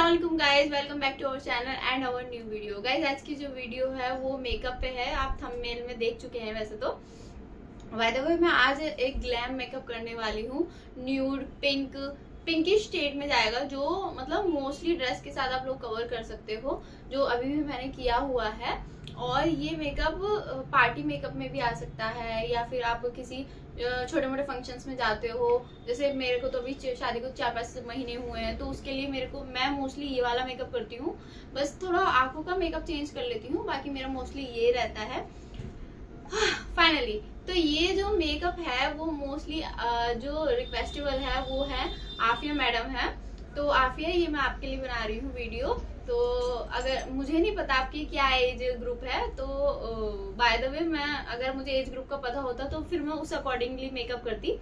अस्सलाम guys, welcome back to our channel and our new video. Guys आज की जो वीडियो है वो मेकअप पे है। आप थंबनेल में देख चुके हैं वैसे तो। बाय द वे मैं आज एक ग्लैम मेकअप करने वाली हूँ। न्यूड पिंकिश शेड में जाएगा, जो मतलब मोस्टली ड्रेस के साथ आप लोग कवर कर सकते हो, जो अभी भी मैंने किया हुआ है। और ये मेकअप पार्टी मेकअप में भी आ सकता है, या फिर आप किसी छोटे मोटे फंक्शंस में जाते हो। जैसे मेरे को तो अभी शादी को 4-5 महीने हुए हैं, तो उसके लिए मैं मोस्टली ये वाला मेकअप करती हूँ। बस थोड़ा आंखों का मेकअप चेंज कर लेती हूँ, बाकी मेरा मोस्टली ये रहता है। फाइनली तो ये जो मेकअप है वो मोस्टली जो रिक्वेस्टेबल है वो है आफिया मैडम है। तो आफिया, ये मैं आपके लिए बना रही हूँ वीडियो। तो अगर मुझे नहीं पता आपकी क्या एज ग्रुप है, तो बाय द वे मैं अगर मुझे एज ग्रुप का पता होता तो फिर मैं उस अकॉर्डिंगली मेकअप करती।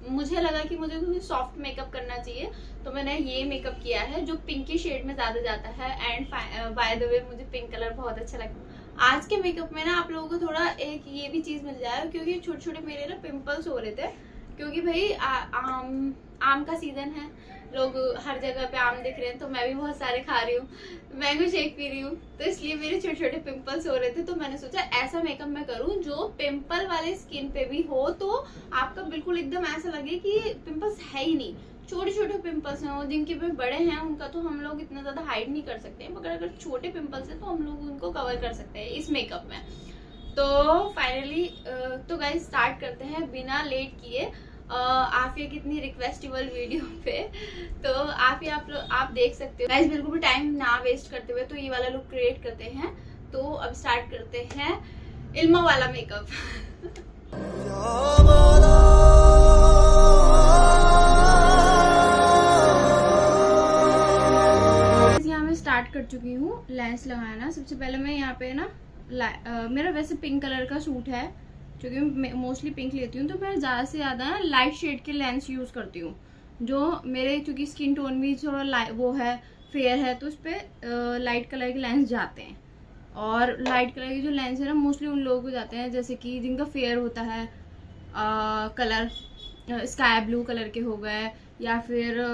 मुझे लगा कि मुझे सॉफ्ट मेकअप करना चाहिए, तो मैंने ये मेकअप किया है जो पिंकी शेड में ज्यादा जाता है। एंड बाय द वे मुझे पिंक कलर बहुत अच्छा लगता है। आज के मेकअप में ना आप लोगों को थोड़ा एक ये भी चीज मिल जाए, क्योंकि छोटे छोटे मेरे ना पिंपल्स हो रहे थे, क्योंकि भाई आम का सीजन है, लोग हर जगह पे आम दिख रहे हैं, तो मैं भी बहुत सारे खा रही हूँ, मैंगो शेक पी रही हूँ, तो इसलिए मेरे छोटे छोटे पिंपल्स हो रहे थे। तो मैंने सोचा ऐसा मेकअप मैं करूँ जो पिंपल वाले स्किन पे भी हो, तो आपका बिल्कुल एकदम ऐसा लगे कि पिंपल्स है ही नहीं। छोटे छोटे पिंपल्स हैं, जिनके पे बड़े हैं उनका तो हम लोग इतना ज्यादा हाइड नहीं कर सकते, मगर अगर छोटे पिंपल्स हैं तो हम लोग उनको कवर कर सकते हैं इस मेकअप में। तो फाइनली तो गाइस स्टार्ट करते हैं बिना लेट किए। आफिया कितनी रिक्वेस्टेबल वीडियो पे, तो आफिया आप देख सकते हो गाइस। बिल्कुल भी टाइम ना वेस्ट करते हुए तो ये वाला लुक क्रिएट करते हैं। तो अब स्टार्ट करते हैं इल्मा वाला मेकअप। यहाँ मैं स्टार्ट कर चुकी हूँ लेंस लगाना। सबसे पहले मैं यहाँ पे ना मेरा वैसे पिंक कलर का सूट है, क्योंकि मैं मोस्टली पिंक लेती हूँ, तो मैं ज़्यादा से ज़्यादा लाइट शेड के लेंस यूज़ करती हूँ। जो मेरे क्योंकि स्किन टोन भी थोड़ा वो है, फेयर है, तो उस पर लाइट कलर के लेंस जाते हैं। और लाइट कलर के जो लेंस है ना मोस्टली उन लोगों को जाते हैं जैसे कि जिनका फेयर होता है कलर, स्काई ब्लू कलर के हो गए, या फिर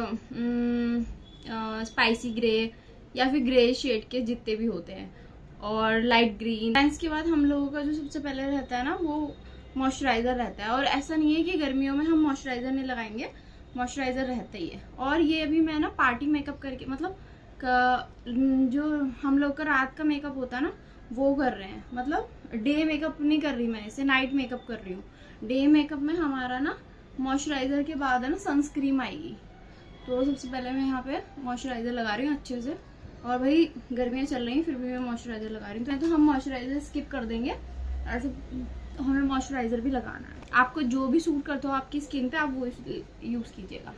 स्पाइसी ग्रे, या फिर ग्रे शेड के जितने भी होते हैं, और लाइट ग्रीन। लेंस के बाद हम लोगों का जो सबसे पहले रहता है ना वो मॉइस्चराइजर रहता है। और ऐसा नहीं है कि गर्मियों में हम मॉइस्चराइजर नहीं लगाएंगे, मॉइस्चराइजर रहता ही है। और ये अभी मैं ना पार्टी मेकअप करके, मतलब जो हम लोग का रात का मेकअप होता है ना वो कर रहे हैं, मतलब डे मेकअप नहीं कर रही मैं, इसे नाइट मेकअप कर रही हूँ। डे मेकअप में हमारा ना मॉइस्चराइजर के बाद है ना सनस्क्रीन आएगी। तो सबसे पहले मैं यहाँ पे मॉइस्चराइजर लगा रही हूँ अच्छे से। और भाई गर्मियाँ चल रही हैं फिर भी मैं मॉइस्चराइजर लगा रही हूँ, तो हम मॉइस्चराइजर स्किप कर देंगे, ऐसे हमें मॉइस्चराइजर भी लगाना है। आपको जो भी सूट करता हो आपकी स्किन पे आप वो यूज कीजिएगा।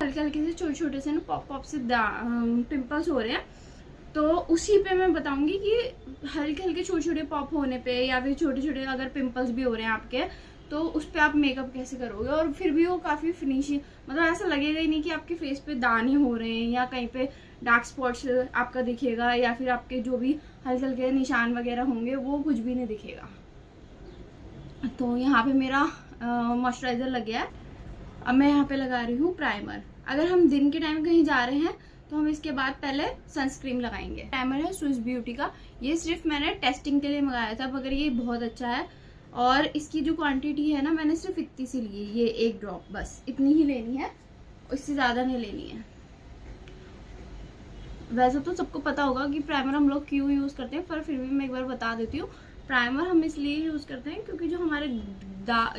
हल्के हल्के से छोटे छोटे से ना पॉप से पिंपल्स हो रहे हैं, तो उसी पे मैं बताऊंगी कि हल्के हल्के छोटे छोटे पॉप होने पे, या फिर छोटे छोटे अगर पिंपल्स भी हो रहे हैं आपके, तो उस पर आप मेकअप कैसे करोगे और फिर भी वो काफ़ी फिनिशिंग, मतलब ऐसा लगेगा ही नहीं कि आपके फेस पे दाने हो रहे हैं या कहीं पे डार्क स्पॉट्स आपका दिखेगा, या फिर आपके जो भी हल्के हल्के निशान वगैरह होंगे वो कुछ भी नहीं दिखेगा। तो यहाँ पे मेरा मॉइस्चराइजर लग गया है। अब मैं यहाँ पे लगा रही हूँ प्राइमर। अगर हम दिन के टाइम कहीं जा रहे हैं तो हम इसके बाद पहले सनस्क्रीन लगाएंगे। प्राइमर है स्विस ब्यूटी का, ये सिर्फ मैंने टेस्टिंग के लिए मंगाया था, मगर ये बहुत अच्छा है। और इसकी जो क्वांटिटी है ना मैंने सिर्फ इतनी सी ली है, ये 1 ड्रॉप, बस इतनी ही लेनी है, इससे ज़्यादा नहीं लेनी है। वैसे तो सबको पता होगा कि प्राइमर हम लोग क्यों यूज़ करते हैं, पर फिर भी मैं एक बार बता देती हूँ। प्राइमर हम इसलिए यूज़ करते हैं क्योंकि जो हमारे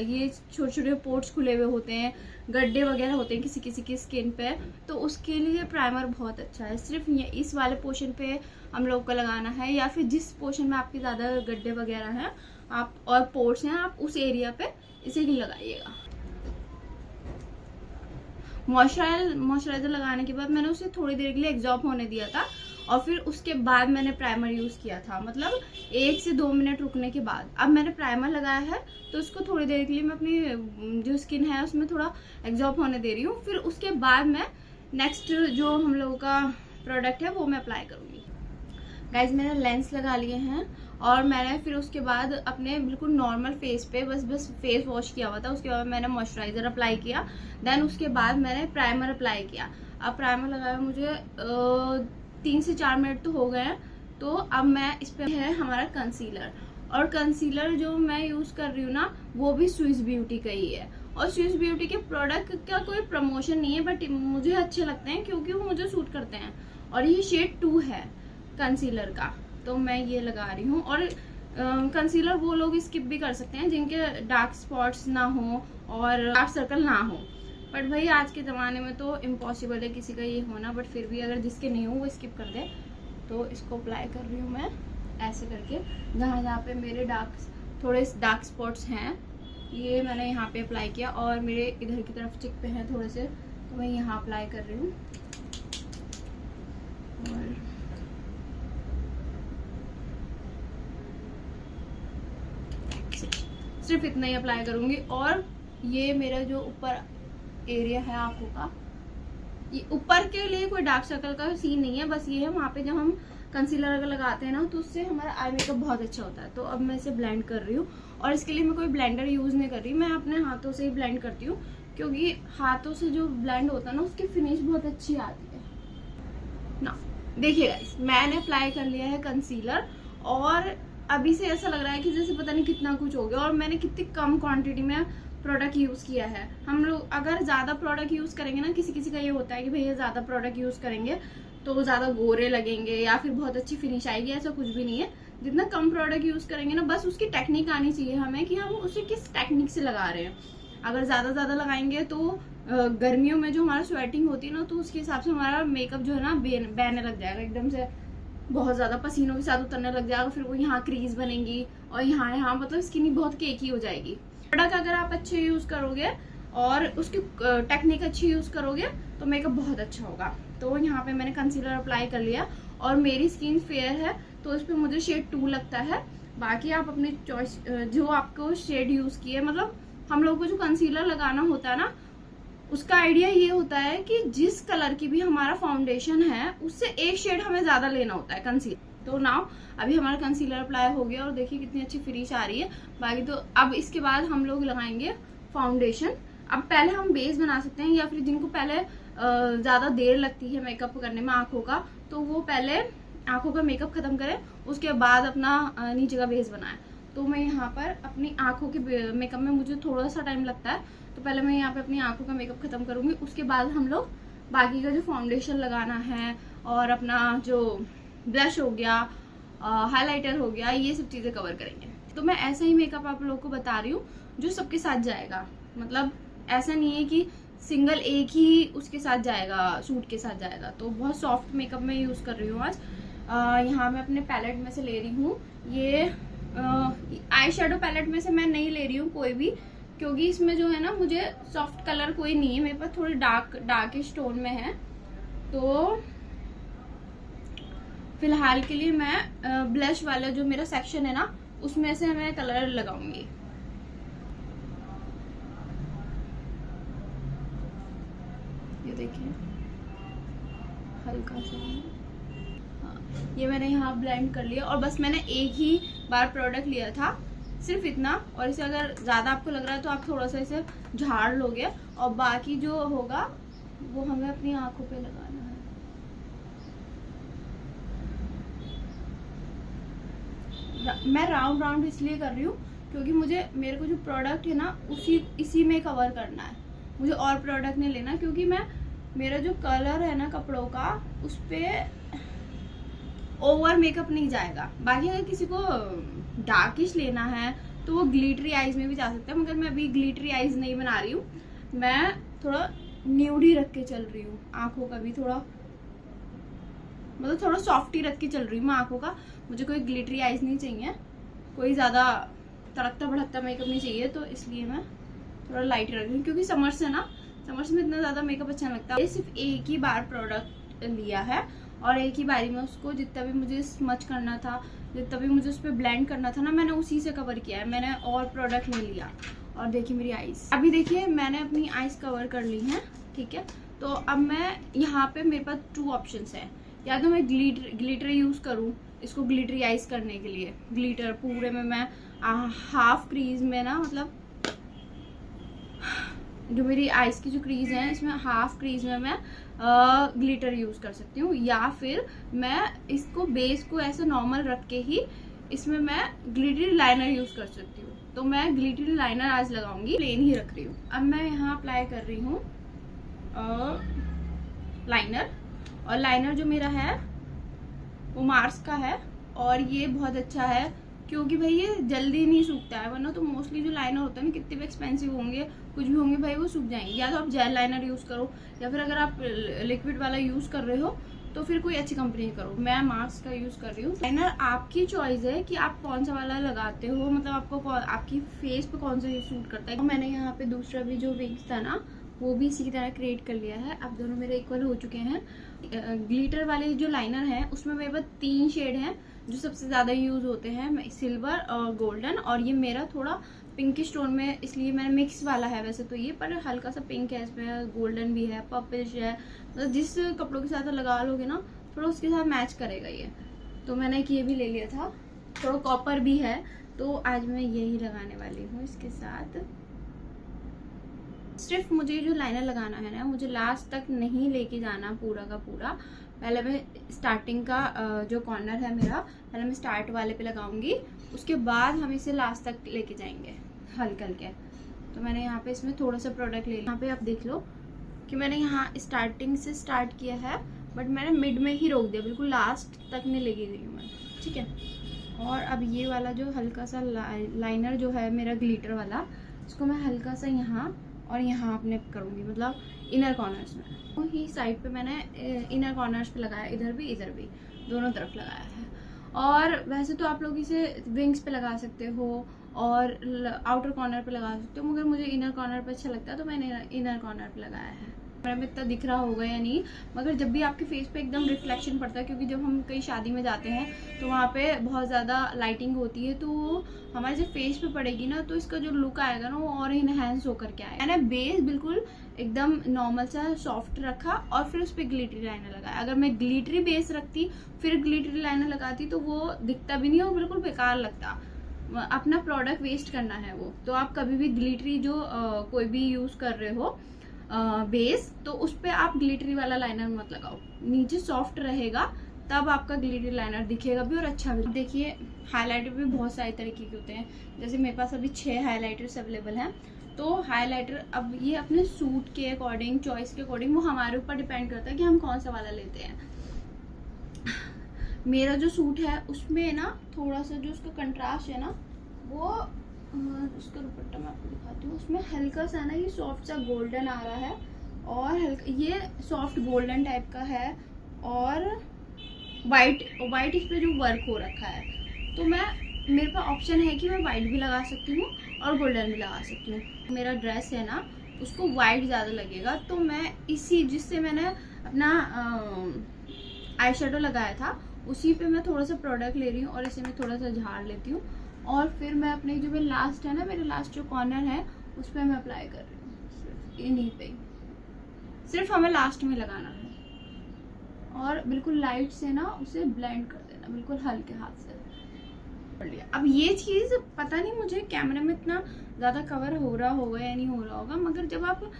ये छोटे छोटे पोर्स खुले हुए होते हैं, गड्ढे वगैरह होते हैं किसी किसी की स्किन पे, तो उसके लिए प्राइमर बहुत अच्छा है। सिर्फ ये इस वाले पोर्शन पे हम लोग को लगाना है, या फिर जिस पोर्शन में आपके ज़्यादा गड्ढे वगैरह हैं आप और पोर्स हैं, आप उस एरिया पे इसे ही लगाइएगा। मॉइस्चराइजर लगाने के बाद मैंने उसे थोड़ी देर के लिए एब्जॉर्ब होने दिया था, और फिर उसके बाद मैंने प्राइमर यूज़ किया था, मतलब 1 से 2 मिनट रुकने के बाद। अब मैंने प्राइमर लगाया है तो उसको थोड़ी देर के लिए मैं अपनी जो स्किन है उसमें थोड़ा एब्जॉर्ब होने दे रही हूँ। फिर उसके बाद मैं नेक्स्ट जो हम लोगों का प्रोडक्ट है वो मैं अप्लाई करूँगी। गाइज मैंने लेंस लगा लिए हैं और मैंने फिर उसके बाद अपने बिल्कुल नॉर्मल फेस पे बस फेस वॉश किया हुआ था। उसके बाद मैंने मॉइस्चराइजर अप्लाई किया, देन उसके बाद मैंने प्राइमर अप्लाई किया। अब प्राइमर लगाया मुझे 3 से 4 मिनट तो हो गए हैं। तो अब मैं इस पे है हमारा कंसीलर, और कंसीलर जो मैं यूज कर रही हूँ ना वो भी स्विस ब्यूटी का ही है। और स्विस ब्यूटी के प्रोडक्ट का कोई प्रमोशन नहीं है, बट मुझे अच्छे लगते हैं क्योंकि वो मुझे सूट करते हैं। और ये शेड 2 है कंसीलर का, तो मैं ये लगा रही हूँ। और कंसीलर वो लोग स्किप भी कर सकते हैं जिनके डार्क स्पॉट्स ना हो और डार्क सर्कल ना हो, बट भाई आज के ज़माने में तो इम्पॉसिबल है किसी का ये होना, बट फिर भी अगर जिसके नहीं हो वो स्किप कर दे। तो इसको अप्लाई कर रही हूँ मैं ऐसे करके, जहाँ जहाँ पे मेरे थोड़े डार्क स्पॉट्स हैं ये मैंने यहाँ पे अप्लाई किया, और मेरे इधर की तरफ चिक पे हैं थोड़े से, तो मैं यहाँ अप्लाई कर रही हूँ। और सिर्फ इतना ही अप्लाई करूँगी। और ये मेरा जो ऊपर एरिया है आंखों का, ये ऊपर के लिए कोई डार्क सर्कल का सीन नहीं है, बस ये है वहाँ पे जब हम कंसीलर अगर लगाते हैं ना तो उससे हमारा आई मेकअप बहुत अच्छा होता है। तो अब मैं इसे ब्लेंड कर रही हूँ, और इसके लिए मैं कोई ब्लेंडर यूज नहीं कर रही, मैं अपने हाथों से ही ब्लेंड करती हूँ, क्योंकि हाथों से जो ब्लेंड होता है ना उसकी फिनिश बहुत अच्छी आती है ना। देखिए गाइस, मैंने अप्लाई कर लिया है कंसीलर, और अभी से ऐसा लग रहा है कि जैसे पता नहीं कितना कुछ हो गया, और मैंने कितनी कम क्वांटिटी में प्रोडक्ट यूज किया है। हम लोग अगर ज्यादा प्रोडक्ट यूज करेंगे ना, किसी का ये होता है कि भैया ज्यादा प्रोडक्ट यूज करेंगे तो ज्यादा गोरे लगेंगे या फिर बहुत अच्छी फिनिश आएगी, ऐसा कुछ भी नहीं है। जितना कम प्रोडक्ट यूज करेंगे ना, बस उसकी टेक्निक आनी चाहिए हमें कि हम उसे किस टेक्निक से लगा रहे हैं। अगर ज्यादा लगाएंगे तो गर्मियों में जो हमारा स्वेटिंग होती है ना, तो उसके हिसाब से हमारा मेकअप जो है ना बहने लग जाएगा, एकदम से बहुत ज्यादा पसीनों के साथ उतरने लग जाएगा। फिर वो यहाँ क्रीज बनेगी और यहाँ मतलब स्किन बहुत केकी हो जाएगी। प्रोडक्ट अगर आप अच्छे यूज करोगे और उसकी टेक्निक अच्छी यूज करोगे तो मेकअप बहुत अच्छा होगा। तो यहाँ पे मैंने कंसीलर अप्लाई कर लिया, और मेरी स्किन फेयर है तो इस पर मुझे शेड 2 लगता है। बाकी आप अपनी चॉइस जो आपको शेड यूज किए, मतलब हम लोग को जो कंसीलर लगाना होता है ना, उसका आइडिया ये होता है कि जिस कलर की भी हमारा फाउंडेशन है उससे एक शेड हमें ज्यादा लेना होता है कंसीलर। तो नाउ अभी हमारा कंसीलर अप्लाई हो गया, और देखिए कितनी अच्छी फिनिश आ रही है। बाकी तो अब इसके बाद हम लोग लगाएंगे फाउंडेशन। अब पहले हम बेस बना सकते हैं, या फिर जिनको पहले ज्यादा देर लगती है मेकअप करने में आंखों का, तो वो पहले आंखों का मेकअप खत्म करें, उसके बाद अपना नीचे का बेस बनाए। तो मैं यहाँ पर अपनी आंखों के मेकअप में मुझे थोड़ा सा टाइम लगता है, तो पहले मैं यहाँ पे अपनी आंखों का मेकअप खत्म करूंगी, उसके बाद हम लोग बाकी का जो फाउंडेशन लगाना है और अपना जो ब्लश हो गया, हाइलाइटर हो गया, ये सब चीजें कवर करेंगे। तो मैं ऐसा ही मेकअप आप लोगों को बता रही हूँ जो सबके साथ जाएगा, मतलब ऐसा नहीं है कि सिंगल एक ही उसके साथ जाएगा, सूट के साथ जाएगा। तो बहुत सॉफ्ट मेकअप में यूज कर रही हूँ आज। यहाँ मैं अपने पैलेट में से ले रही हूँ, ये आई शेडो पैलेट में से मैं नहीं ले रही हूँ कोई भी, क्योंकि इसमें जो है ना मुझे सॉफ्ट कलर कोई नहीं है, मेरे पास थोड़े डार्किश टोन में है। तो फिलहाल के लिए मैं ब्लश वाला जो मेरा सेक्शन है ना उसमें से मैं कलर लगाऊंगी। ये देखिए हल्का सा, हाँ, ये मैंने यहाँ ब्लेंड कर लिया, और बस मैंने एक ही बार प्रोडक्ट लिया था, सिर्फ इतना। और इसे अगर ज्यादा आपको लग रहा है तो आप थोड़ा सा इसे झाड़ लोगे, और बाकी जो होगा वो हमें अपनी आंखों पे लगाना है। मैं राउंड इसलिए कर रही हूँ क्योंकि मेरे को जो प्रोडक्ट है ना इसी में कवर करना है, मुझे और प्रोडक्ट नहीं लेना, क्योंकि मेरा जो कलर है ना कपड़ों का उस पे ओवर मेकअप नहीं जाएगा। बाकी अगर किसी को डार्किश लेना है तो वो ग्लिटरी आईज में भी जा सकता है, मगर मैं अभी ग्लिटरी आईज नहीं बना रही हूँ, मैं थोड़ा न्यूड ही रख के चल रही हूँ। आंखों का भी थोड़ा मतलब थोड़ा सॉफ्ट ही रख के चल रही हूँ मैं आंखों का। मुझे कोई ग्लिटरी आईज नहीं चाहिए, कोई ज्यादा तड़कता भड़कता मेकअप नहीं चाहिए, तो इसलिए मैं थोड़ा लाइट रख रही हूँ। क्योंकि समर्स है ना, समर्स में इतना ज्यादा मेकअप अच्छा लगता है। सिर्फ एक ही बार प्रोडक्ट लिया है, और एक ही बारी में उसको जितना भी मुझे स्मच करना था, जितना भी मुझे उस पर ब्लेंड करना था ना, मैंने उसी से कवर किया है, मैंने और प्रोडक्ट नहीं लिया। और देखिए मेरी आईज, अभी देखिए मैंने अपनी आईज कवर कर ली है, ठीक है। तो अब मैं यहाँ पे मेरे पास 2 ऑप्शंस है, या तो मैं ग्लिटर यूज करूँ इसको ग्लिटरीआइज करने के लिए। ग्लिटर पूरे में मैं हाफ क्रीज में ना, मतलब जो मेरी आइज की जो क्रीज है इसमें हाफ क्रीज में मैं ग्लिटर यूज़ कर सकती हूँ, या फिर मैं इसको बेस को ऐसे नॉर्मल रख के ही इसमें मैं ग्लिटरी लाइनर यूज़ कर सकती हूँ। तो मैं ग्लिटरी लाइनर आज लगाऊंगी, प्लेन ही रख रही हूँ। अब मैं यहाँ अप्लाई कर रही हूँ लाइनर, और लाइनर जो मेरा है वो मार्स का है, और ये बहुत अच्छा है क्योंकि भाई ये जल्दी नहीं सूखता है। वरना तो मोस्टली जो लाइनर होता है ना, कितने भी एक्सपेंसिव होंगे, कुछ भी होंगे भाई, वो सूख जाएंगे। या तो आप जेल लाइनर यूज़ करो, या फिर अगर आप लिक्विड वाला यूज़ कर रहे हो तो फिर कोई अच्छी कंपनी करो। मैं मार्स का यूज़ कर रही हूँ। लाइनर आपकी चॉइस है कि आप कौन सा वाला लगाते हो, मतलब आपको आपकी फेस पे कौन सा सूट करता है। मैंने यहाँ पे दूसरा भी जो विंग्स था ना, वो भी इसी की तरह क्रिएट कर लिया है। अब दोनों मेरे इक्वल हो चुके हैं। ग्लिटर वाले जो लाइनर है उसमें मेरे पास 3 शेड हैं जो सबसे ज़्यादा यूज़ होते हैं, सिल्वर और गोल्डन, और ये मेरा थोड़ा पिंकिश टोन में, इसलिए मैंने मिक्स वाला है वैसे तो ये, पर हल्का सा पिंक है इसमें, गोल्डन भी है, पर्पलिश है, मतलब जिस कपड़ों के साथ लगा लोगे ना थोड़ा उसके साथ मैच करेगा ये। तो मैंने ये भी ले लिया था, थोड़ा कॉपर भी है, तो आज मैं यही लगाने वाली हूँ इसके साथ। सिर्फ मुझे जो लाइनर लगाना है ना, मुझे लास्ट तक नहीं लेके जाना पूरा का पूरा। पहले मैं स्टार्टिंग का जो कॉर्नर है मेरा, पहले मैं स्टार्ट वाले पे लगाऊंगी, उसके बाद हम इसे लास्ट तक लेके जाएंगे हल्के हल्के। तो मैंने यहाँ पे इसमें थोड़ा सा प्रोडक्ट ले लिया। यहाँ पे आप देख लो कि मैंने यहाँ स्टार्टिंग से स्टार्ट किया है, बट मैंने मिड में ही रोक दिया, बिल्कुल लास्ट तक नहीं लेके गई हूँ मैं, ठीक है। और अब ये वाला जो हल्का सा लाइनर जो है मेरा ग्लिटर वाला, इसको मैं हल्का सा यहाँ और यहाँ अपने करूँगी, मतलब इनर कॉर्नर्स में। तो ही साइड पे मैंने इनर कॉर्नर्स पे लगाया, इधर भी दोनों तरफ लगाया है। और वैसे तो आप लोग इसे विंग्स पे लगा सकते हो और आउटर कॉर्नर पे लगा सकते हो, मगर मुझे इनर कॉर्नर पे अच्छा लगता है तो मैंने इनर कॉर्नर पे लगाया है। में इतना दिख रहा होगा या नहीं, मगर जब भी आपके फेस पे एकदम रिफ्लेक्शन पड़ता है, क्योंकि जब हम कहीं शादी में जाते हैं तो वहाँ पे बहुत ज़्यादा लाइटिंग होती है, तो हमारे जब फेस पे पड़ेगी ना तो इसका जो लुक आएगा ना वो और इनहेंस होकर के आएगा। मैंने बेस बिल्कुल एकदम नॉर्मल सा सॉफ्ट रखा और फिर उस पर ग्लिटरी लाइनर लगाया। अगर मैं ग्लिटरी बेस रखती फिर ग्लिटरी लाइनर लगाती तो वो दिखता भी नहीं और बिल्कुल बेकार लगता। अपना प्रोडक्ट वेस्ट करना है वो, तो आप कभी भी ग्लिटरी जो कोई भी यूज़ कर रहे हो बेस, तो उस पर आप ग्लिटरी वाला लाइनर मत लगाओ, नीचे सॉफ्ट रहेगा तब आपका ग्लिटरी लाइनर दिखेगा भी और अच्छा भी। देखिए हाइलाइटर भी बहुत सारे तरीके के होते हैं, जैसे मेरे पास अभी 6 हाइलाइटर्स अवेलेबल हैं। तो हाइलाइटर अब ये अपने सूट के अकॉर्डिंग, चॉइस के अकॉर्डिंग, वो हमारे ऊपर डिपेंड करता है कि हम कौन सा वाला लेते हैं। मेरा जो सूट है उसमें ना थोड़ा सा जो उसका कंट्रास्ट है ना, वो उसका दुपट्टा मैं आपको दिखाती हूँ, उसमें हल्का सा ना ये सॉफ्ट सा गोल्डन आ रहा है और हल्का ये सॉफ्ट गोल्डन टाइप का है, और वाइट इस पे जो वर्क हो रखा है। तो मेरे पास ऑप्शन है कि मैं वाइट भी लगा सकती हूँ और गोल्डन भी लगा सकती हूँ। मेरा ड्रेस है ना उसको वाइट ज़्यादा लगेगा, तो मैं इसी जिससे मैंने अपना आई शेडो लगाया था उसी पे मैं थोड़ा सा प्रोडक्ट ले रही हूँ और इसे मैं थोड़ा सा झाड़ लेती हूँ, और फिर मैं अपने जो मेरे लास्ट है ना, मेरे लास्ट जो कॉर्नर है उस पर मैं अप्लाई कर रही हूँ, सिर्फ इन्हीं पे, सिर्फ हमें लास्ट में लगाना है। और बिल्कुल लाइट से ना उसे ब्लेंड कर देना, बिल्कुल हल्के हाथ से कर लिया। अब ये चीज़ पता नहीं मुझे कैमरे में इतना ज़्यादा कवर हो रहा होगा या नहीं हो रहा होगा, मगर जब आप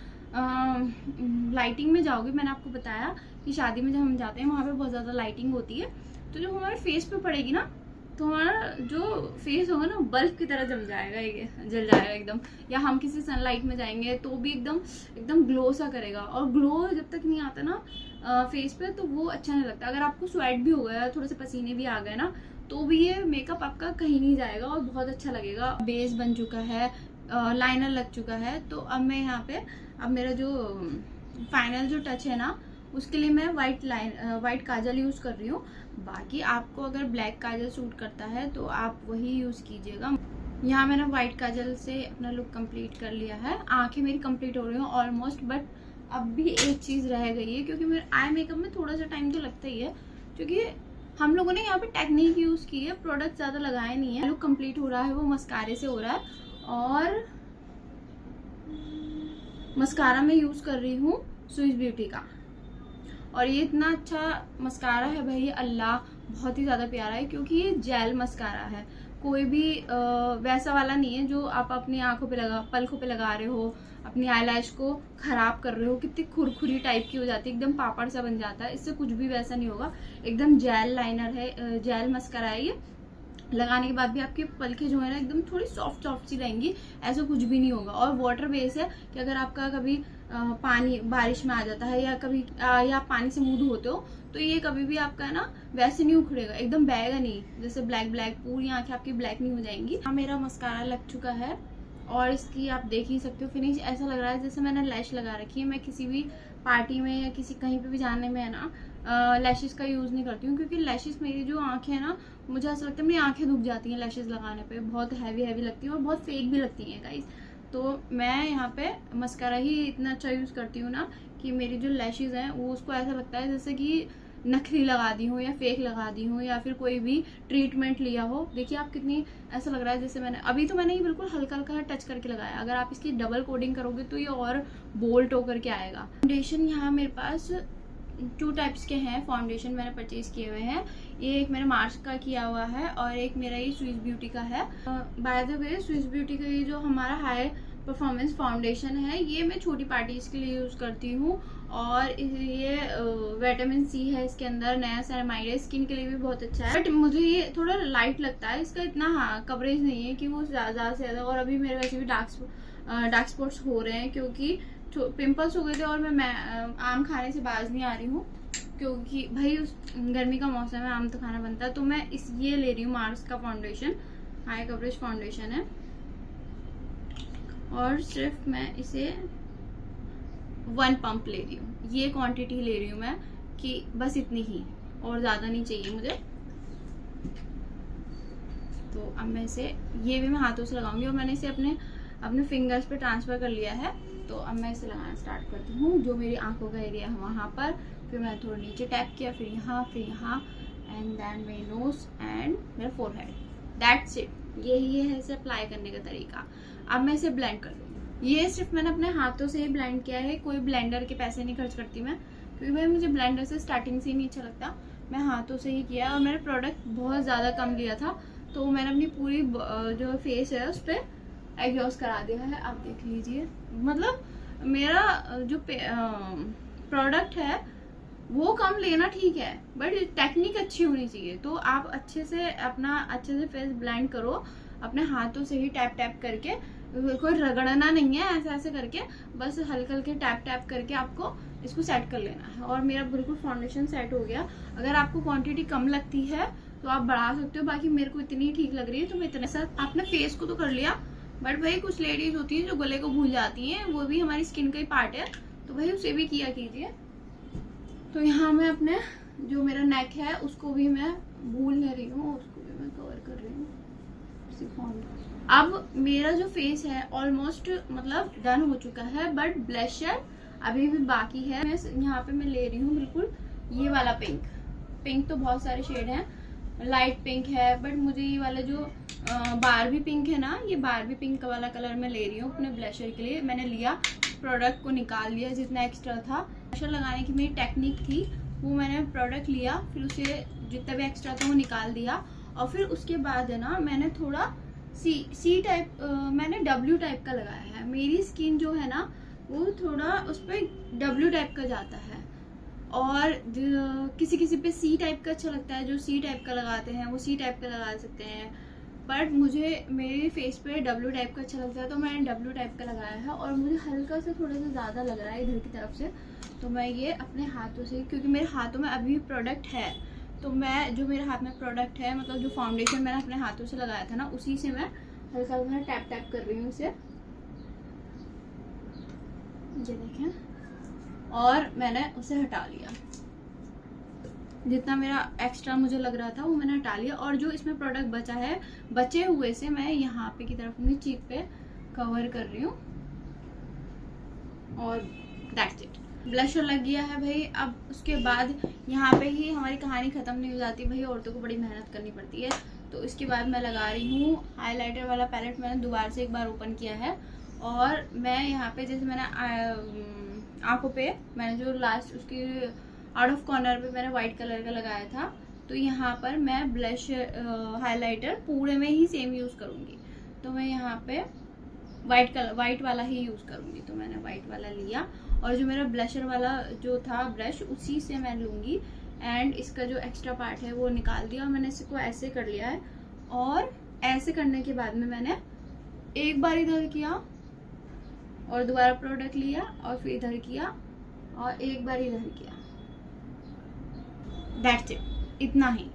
लाइटिंग में जाओगे, मैंने आपको बताया कि शादी में जब हम जाते हैं वहाँ पे बहुत ज़्यादा लाइटिंग होती है, तो जब हमारे फेस पे पड़ेगी ना तो हमारा जो फेस होगा ना बल्ब की तरह जल जाएगा एकदम। या हम किसी सनलाइट में जाएंगे तो भी एकदम ग्लो सा करेगा, और ग्लो जब तक नहीं आता ना फेस पे तो वो अच्छा नहीं लगता। अगर आपको स्वेट भी हो गया, थोड़े से पसीने भी आ गए ना, तो भी ये मेकअप आपका कहीं नहीं जाएगा और बहुत अच्छा लगेगा। बेस बन चुका है, लाइनर लग चुका है, तो अब मैं यहाँ पे अब मेरा जो फाइनल जो टच है ना उसके लिए मैं वाइट काजल यूज़ कर रही हूँ। बाकी आपको अगर ब्लैक काजल सूट करता है तो आप वही यूज़ कीजिएगा। यहाँ मैंने वाइट काजल से अपना लुक कंप्लीट कर लिया है। आंखें मेरी कंप्लीट हो रही हैं ऑलमोस्ट, बट अब भी एक चीज़ रह गई है, क्योंकि मेरे आई मेकअप में थोड़ा सा टाइम तो लगता ही है, क्योंकि हम लोगों ने यहाँ पे टेक्निक यूज़ की है, प्रोडक्ट ज़्यादा लगाए नहीं है। लुक कंप्लीट हो रहा है वो मस्कारे से हो रहा है, और मस्कारा मैं यूज़ कर रही हूँ स्विस ब्यूटी का, और ये इतना अच्छा मस्कारा है भाई, अल्लाह बहुत ही ज़्यादा प्यारा है क्योंकि ये जेल मस्कारा है, कोई भी वैसा वाला नहीं है जो आप अपनी आंखों पे पलकों पे लगा रहे हो, अपनी आईलैश को खराब कर रहे हो, कितनी खुरखुरी टाइप की हो जाती है, एकदम पापड़ सा बन जाता है। इससे कुछ भी वैसा नहीं होगा, एकदम जेल लाइनर है, जेल मस्कारा है ये। लगाने के बाद भी आपकी पलकें जो है ना एकदम थोड़ी सॉफ्ट सी रहेंगी, ऐसा कुछ भी नहीं होगा। और वाटर बेस है कि अगर आपका कभी पानी बारिश में आ जाता है या कभी या पानी से मुंह धोते हो तो ये कभी भी आपका ना वैसे नहीं उखड़ेगा, एकदम बहेगा नहीं, जैसे ब्लैक पूरी आंखें आपकी ब्लैक नहीं हो जाएंगी। मेरा मस्कारा लग चुका है और इसकी आप देख ही सकते हो फिनिश, ऐसा लग रहा है जैसे मैंने लैश लगा रखी है। मैं किसी भी पार्टी में या किसी कहीं पे भी जाने में है ना लैशेस का यूज़ नहीं करती हूँ, क्योंकि लैशेस मेरी जो आंखें हैं ना, मुझे ऐसा लगता है मेरी आंखें दुख जाती हैं लैशेस लगाने पे, बहुत हैवी लगती हैं और बहुत फेक भी लगती हैं गाइस। तो मैं यहाँ पे मस्कारा ही इतना अच्छा यूज़ करती हूँ ना कि मेरी जो लैशेस हैं वो उसको ऐसा लगता है जैसे कि नकली लगा दी हूँ या फेक लगा दी हूँ या फिर कोई भी ट्रीटमेंट लिया हो। देखिए आप कितनी, ऐसा लग रहा है जैसे मैंने तो मैंने ये बिल्कुल हल्का टच करके लगाया। अगर आप इसकी डबल कोडिंग करोगे तो ये और बोल्ड होकर के आएगा। फाउंडेशन यहाँ मेरे पास 2 टाइप्स के हैं, फाउंडेशन मैंने परचेज किए हुए हैं। ये एक मैंने मार्स का किया हुआ है और एक मेरा ये स्विस ब्यूटी का है। By the way Swiss beauty का ये जो हमारा हाई परफॉर्मेंस फाउंडेशन है ये मैं छोटी पार्टीज के लिए यूज़ करती हूँ और ये विटामिन सी है इसके अंदर, नया सेरामाइड है, स्किन के लिए भी बहुत अच्छा है। बट मुझे ये थोड़ा लाइट लगता है, इसका इतना कवरेज नहीं है कि वो ज़्यादा से ज़्यादा। और अभी मेरे वैसे भी डार्क स्पॉट्स हो रहे हैं क्योंकि पिंपल्स हो गए थे और मैं आम खाने से बाज नहीं आ रही हूँ क्योंकि भाई उस गर्मी का मौसम है, आम तो खाना बनता है। तो मैं ये ले रही हूँ मार्स का फाउंडेशन, हाई कवरेज फाउंडेशन है और सिर्फ मैं इसे 1 पंप ले रही हूँ। ये क्वांटिटी ले रही हूँ मैं कि बस इतनी ही, और ज़्यादा नहीं चाहिए मुझे। तो अब मैं इसे, ये भी मैं हाथों से लगाऊंगी और मैंने इसे अपने फिंगर्स पे ट्रांसफ़र कर लिया है। तो अब मैं इसे लगाना स्टार्ट करती हूँ। जो मेरी आंखों का एरिया है वहाँ पर, फिर मैंने थोड़ा नीचे टैप किया, फिर यहाँ एंड देन मेरी नोज एंड मेरा फोरहेड। That's it. यही है इसे अप्लाई करने का तरीका। अब मैं इसे ब्लेंड कर लूँगी। ये सिर्फ मैंने अपने हाथों से ही ब्लेंड किया है, कोई ब्लेंडर के पैसे नहीं खर्च करती मैं, क्योंकि भाई मुझे ब्लेंडर से स्टार्टिंग से ही नहीं अच्छा लगता। मैं हाथों से ही किया और मैंने प्रोडक्ट बहुत ज़्यादा कम लिया था, तो मैंने अपनी पूरी जो फेस है उस पर एग्जॉस्ट करा दिया है। आप देख लीजिए, मतलब मेरा जो प्रोडक्ट है वो कम लेना ठीक है, बट टेक्निक अच्छी होनी चाहिए। तो आप अच्छे से फेस ब्लेंड करो अपने हाथों से ही, टैप करके, कोई रगड़ना नहीं है, ऐसे करके बस हल्के टैप करके आपको इसको सेट कर लेना है। और मेरा बिल्कुल फाउंडेशन सेट हो गया। अगर आपको क्वांटिटी कम लगती है तो आप बढ़ा सकते हो, बाकी मेरे को इतनी ठीक लग रही है तो मैं इतने साथ। आपने फेस को तो कर लिया, बट भाई कुछ लेडीज होती हैं जो गले को भूल जाती हैं, वो भी हमारी स्किन का ही पार्ट है, तो भाई उसे भी किया कीजिए। तो यहाँ मैं अपने जो मेरा नेक है उसको भी मैं भूल नहीं रही हूँ, उसको भी मैं कवर कर रही हूँ। अब मेरा जो फेस है ऑलमोस्ट मतलब डन हो चुका है, बट ब्लशर अभी भी बाकी है। यहाँ पे मैं ले रही हूँ बिल्कुल ये वाला पिंक तो बहुत सारे शेड हैं, लाइट पिंक है, बट मुझे ये वाला जो बारबी पिंक है ना, ये बारबी पिंक वाला कलर मैं ले रही हूँ अपने ब्लशर के लिए। मैंने लिया, प्रोडक्ट को निकाल लिया जितना एक्स्ट्रा था। ब्लशर लगाने की मेरी टेक्निक थी, वो मैंने प्रोडक्ट लिया, फिर उसे जितना भी एक्स्ट्रा था वो निकाल दिया, और फिर उसके बाद है ना मैंने थोड़ा सी टाइप, मैंने डब्ल्यू टाइप का लगाया है। मेरी स्किन जो है ना वो थोड़ा उस पर डब्ल्यू टाइप का जाता है, और किसी पे सी टाइप का अच्छा लगता है, जो सी टाइप का लगाते हैं वो सी टाइप का लगा सकते हैं, बट मुझे मेरे फेस पे डब्ल्यू टाइप का अच्छा लगता है तो मैंने डब्ल्यू टाइप का लगाया है। और मुझे हल्का सा थोड़ा सा ज़्यादा लग रहा है इधर की तरफ से, तो मैं ये अपने हाथों से, क्योंकि मेरे हाथों में अभी प्रोडक्ट है, तो मैं जो मेरे हाथ में प्रोडक्ट है, मतलब जो फाउंडेशन मैंने अपने हाथों से लगाया था ना, उसी से मैं हल्का हल्का टैप कर रही हूँ इसे, ये देखें, और मैंने उसे हटा लिया। जितना मेरा एक्स्ट्रा मुझे लग रहा था वो मैंने हटा लिया, और जो इसमें प्रोडक्ट बचा है, बचे हुए से मैं यहाँ पे की तरफ अपनी चीक पे कवर कर रही हूँ, और दैट्स इट। ब्लशर लग गया है भाई। अब उसके बाद यहाँ पे ही हमारी कहानी ख़त्म नहीं हो जाती भाई, औरतों को बड़ी मेहनत करनी पड़ती है। तो इसके बाद मैं लगा रही हूँ हाइलाइटर वाला पैलेट। मैंने दोबारा से एक बार ओपन किया है, और मैं यहाँ पे जैसे मैंने आँखों पे मैंने जो लास्ट उसकी आउट ऑफ कॉर्नर पे मैंने वाइट कलर का लगाया था, तो यहाँ पर मैं ब्लश हाइलाइटर पूरे में ही सेम यूज़ करूँगी। तो मैं यहाँ पे वाइट वाला ही यूज़ करूँगी। तो मैंने वाइट वाला लिया और जो मेरा ब्लशर वाला जो था ब्रश, उसी से मैं लूँगी एंड इसका जो एक्स्ट्रा पार्ट है वो निकाल दिया और मैंने इसको ऐसे कर लिया है। और ऐसे करने के बाद में मैंने एक बार इधर किया और दोबारा प्रोडक्ट लिया और फिर इधर किया और एक बार इधर किया। दैट्स इट, इतना ही।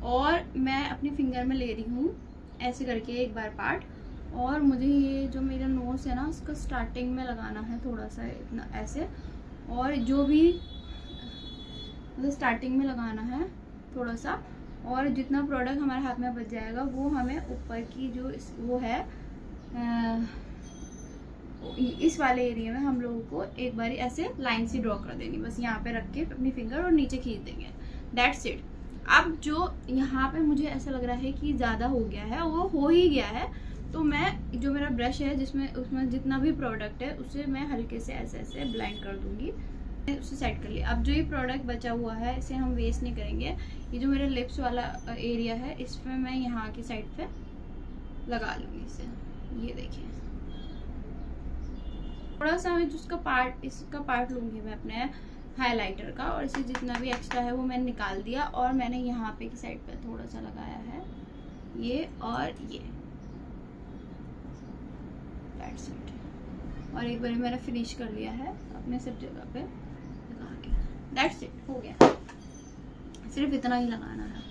और मैं अपनी फिंगर में ले रही हूँ ऐसे करके एक बार पार्ट। और मुझे ये जो मेरा नोज है ना, उसका स्टार्टिंग में लगाना है थोड़ा सा इतना ऐसे, और जो भी मतलब स्टार्टिंग में लगाना है थोड़ा सा। और जितना प्रोडक्ट हमारे हाथ में बच जाएगा वो हमें ऊपर की जो वो है इस वाले एरिया में हम लोगों को एक बार ऐसे लाइन सी ड्रॉ कर देनी, बस यहाँ पे रख के अपनी फिंगर और नीचे खींच देंगे। That's it. अब जो यहाँ पे मुझे ऐसा लग रहा है कि ज़्यादा हो गया है, वो हो ही गया है, तो मैं जो मेरा ब्रश है जिसमें उसमें जितना भी प्रोडक्ट है उसे मैं हल्के से ऐसे ऐसे ब्लेंड कर दूंगी, उसे सेट कर लिया। अब जो ये प्रोडक्ट बचा हुआ है इसे हम वेस्ट नहीं करेंगे। ये जो मेरा लिप्स वाला एरिया है इसमें मैं यहाँ की साइड पे लगा लूँगी इसे। ये देखिए, थोड़ा सा मैं इसका पार्ट लूँगी मैं अपने हाइलाइटर का, और इसे जितना भी एक्स्ट्रा है वो मैंने निकाल दिया और मैंने यहाँ पे की साइड पे थोड़ा सा लगाया है ये और ये। That's it. और एक बार मैंने फिनिश कर लिया है अपने सब जगह पे लगा के। दैट्स इट, हो गया। सिर्फ इतना ही लगाना है।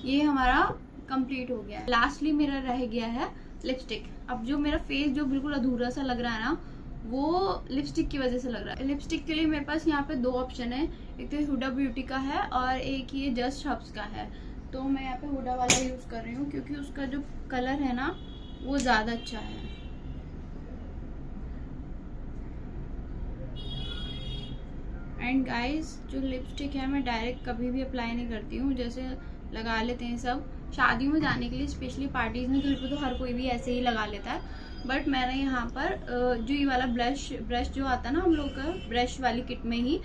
ये हमारा कंप्लीट हो गया है। लास्टली मेरा रह गया है लिपस्टिक। अब जो मेरा फेस जो बिल्कुल अधूरा सा लग रहा है ना, वो लिपस्टिक की वजह से लग रहा है। लिपस्टिक के लिए मेरे पास यहाँ पे दो ऑप्शन है, एक तो हुडा ब्यूटी का है और एक ये जस्ट हब्स का है। तो मैं यहाँ पे हुडा वाला यूज़ कर रही हूँ क्योंकि उसका जो कलर है ना वो ज़्यादा अच्छा है। एंड गाइस, जो लिपस्टिक है मैं डायरेक्ट कभी भी अप्लाई नहीं करती हूँ, जैसे लगा लेते हैं सब शादियों में जाने के लिए, स्पेशली पार्टीज में, घर पे तो हर कोई भी ऐसे ही लगा लेता है। बट मैंने यहाँ पर जो ये वाला ब्रश जो आता है ना हम लोग का ब्रश वाली किट में ही,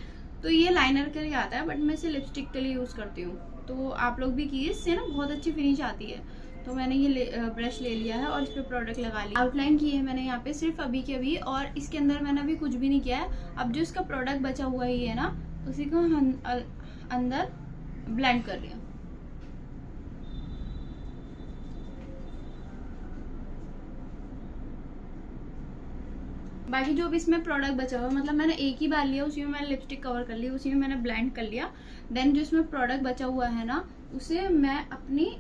तो ये लाइनर के लिए आता है, बट मैं इसे लिपस्टिक के लिए यूज़ करती हूँ। तो आप लोग भी कीजिए, इससे ना बहुत अच्छी फिनिश आती है। तो मैंने ये ब्रश ले लिया है और इस पर प्रोडक्ट लगा लिया। आउटलाइन की है मैंने यहाँ पे सिर्फ अभी के अभी, और इसके अंदर मैंने अभी कुछ भी नहीं किया है। अब जो इसका प्रोडक्ट बचा हुआ ही है ना, उसी को अंदर ब्लेंड कर लिया। बाकी जो भी इसमें प्रोडक्ट बचा हुआ है, मतलब मैंने एक ही बार लिया, उसी में मैंने लिपस्टिक कवर कर ली, उसी में मैंने ब्लेंड कर लिया। देन जो इसमें प्रोडक्ट बचा हुआ है ना, उसे मैं अपनी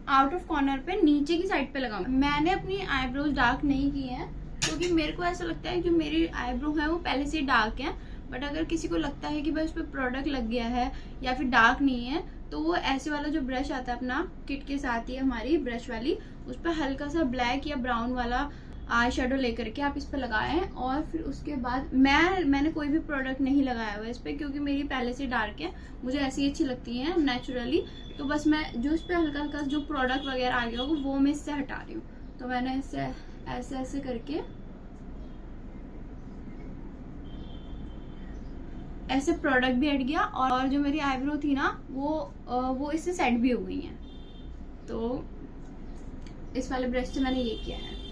आउट ऑफ कॉर्नर पे नीचे की साइड पे लगाऊंगी। मैंने अपनी आईब्रोज डार्क नहीं की है क्योंकि मेरे को ऐसा लगता है जो मेरी आईब्रो है वो पहले से डार्क है। बट अगर किसी को लगता है कि भाई उस पर प्रोडक्ट लग गया है या फिर डार्क नहीं है, तो वो ऐसे वाला जो ब्रश आता है अपना किट के साथ ही हमारी ब्रश वाली, उस पर हल्का सा ब्लैक या ब्राउन वाला आई शेडो लेकर के आप इस पर लगाएं। और फिर उसके बाद मैंने कोई भी प्रोडक्ट नहीं लगाया हुआ इस पर क्योंकि मेरी पहले से डार्क है, मुझे ऐसी अच्छी लगती है नेचुरली। तो बस मैं जो इस पर हल्का हल्का जो प्रोडक्ट वगैरह आ गया होगा वो मैं इससे हटा रही हूँ। तो मैंने इससे ऐसे ऐसे करके ऐसे प्रोडक्ट भी हट गया और जो मेरी आईब्रो थी ना वो इससे सेट भी हो गई है। तो इस वाले ब्रश से मैंने ये किया है।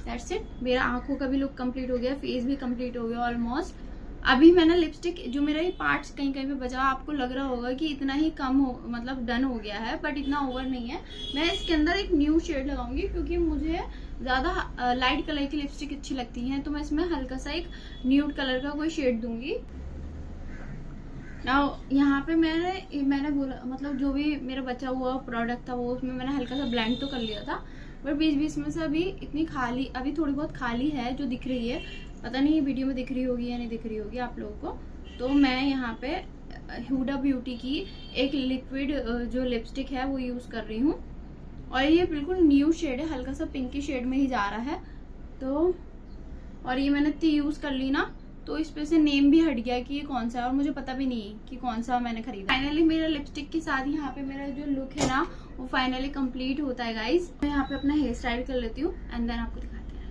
That's it. मेरा आंखों का भी लुक कंप्लीट हो गया, फेस भी कंप्लीट हो गया ऑलमोस्ट। अभी मैंने लिपस्टिक जो मेरा ये पार्ट्स कहीं कहीं पे बचा, आपको लग रहा होगा कि इतना ही कम हो, मतलब डन हो गया है, बट इतना ओवर नहीं है। मैं इसके अंदर एक न्यू शेड लगाऊंगी क्योंकि मुझे ज़्यादा लाइट कलर की लिपस्टिक अच्छी लगती है, तो मैं इसमें हल्का सा एक न्यूड कलर का कोई शेड दूंगी। नाउ यहाँ पे मैंने बोला, मतलब जो भी मेरा बचा हुआ प्रोडक्ट था वो उसमें मैंने हल्का सा ब्लेंड तो कर लिया था, पर बीच बीच में से अभी थोड़ी बहुत खाली है जो दिख रही है। पता नहीं वीडियो में दिख रही होगी या नहीं दिख रही होगी आप लोगों को। तो मैं यहाँ पे हुडा ब्यूटी की एक लिक्विड जो लिपस्टिक है वो यूज़ कर रही हूँ, और ये बिल्कुल न्यू शेड है, हल्का सा पिंकी शेड में ही जा रहा है। तो और ये मैंने इतनी यूज़ कर ली ना, तो इस पे से नेम भी हट गया कि ये कौन सा है, और मुझे पता भी नहीं कि कौन सा मैंने खरीदा। फाइनली मेरा लिपस्टिक के साथ यहाँ पे मेरा जो लुक है ना वो फाइनली कंप्लीट होता है गाइज। मैं यहाँ पे अपना हेयर स्टाइल कर लेती हूँ एंड देन आपको दिखाते हैं।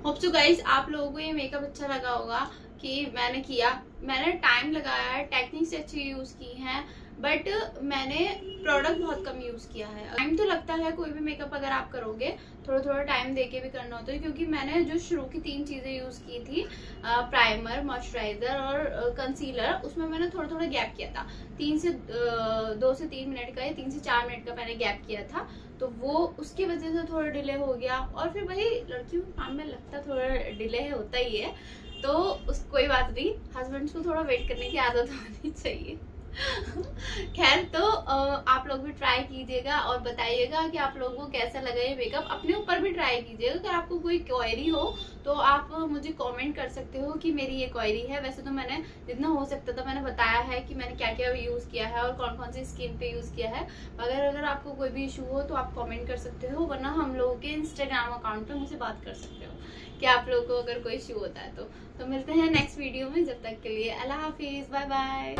होप सो गाइज आप लोगों को ये मेकअप अच्छा लगा होगा कि मैंने टाइम लगाया है, टेक्निक्स अच्छी यूज की हैं, बट मैंने प्रोडक्ट बहुत कम यूज किया है। टाइम तो लगता है, कोई भी मेकअप अगर आप करोगे थोड़ा थोड़ा टाइम देके भी करना होता है, क्योंकि मैंने जो शुरू की 3 चीजें यूज की थी, प्राइमर, मॉइस्चराइजर और कंसीलर, उसमें मैंने थोड़ा थोड़ा गैप किया था। 2 से 3 मिनट का या 3 से 4 मिनट का मैंने गैप किया था, तो वो उसकी वजह से थोड़ा डिले हो गया। और फिर वही लड़कियों के काम में लगता थोड़ा डिले होता ही है, तो कोई बात नहीं, हस्बैंड्स को थोड़ा वेट करने की आदत होनी चाहिए। खैर, तो आप लोग भी ट्राई कीजिएगा और बताइएगा कि आप लोगों को कैसा लगा ये मेकअप। अपने ऊपर भी ट्राई कीजिएगा। अगर आपको कोई क्वेरी हो तो आप मुझे कमेंट कर सकते हो कि मेरी ये क्वेरी है। वैसे तो मैंने जितना हो सकता था मैंने बताया है कि मैंने क्या क्या यूज किया है और कौन कौन सी स्किन पे यूज किया है। अगर आपको कोई भी इशू हो तो आप कमेंट कर सकते हो, वरना हम लोगों के इंस्टाग्राम अकाउंट पे मुझसे बात कर सकते हो कि आप लोगों को अगर कोई इशू होता है तो मिलते हैं नेक्स्ट वीडियो में। जब तक के लिए अल्लाह हाफिज, बाय बाय।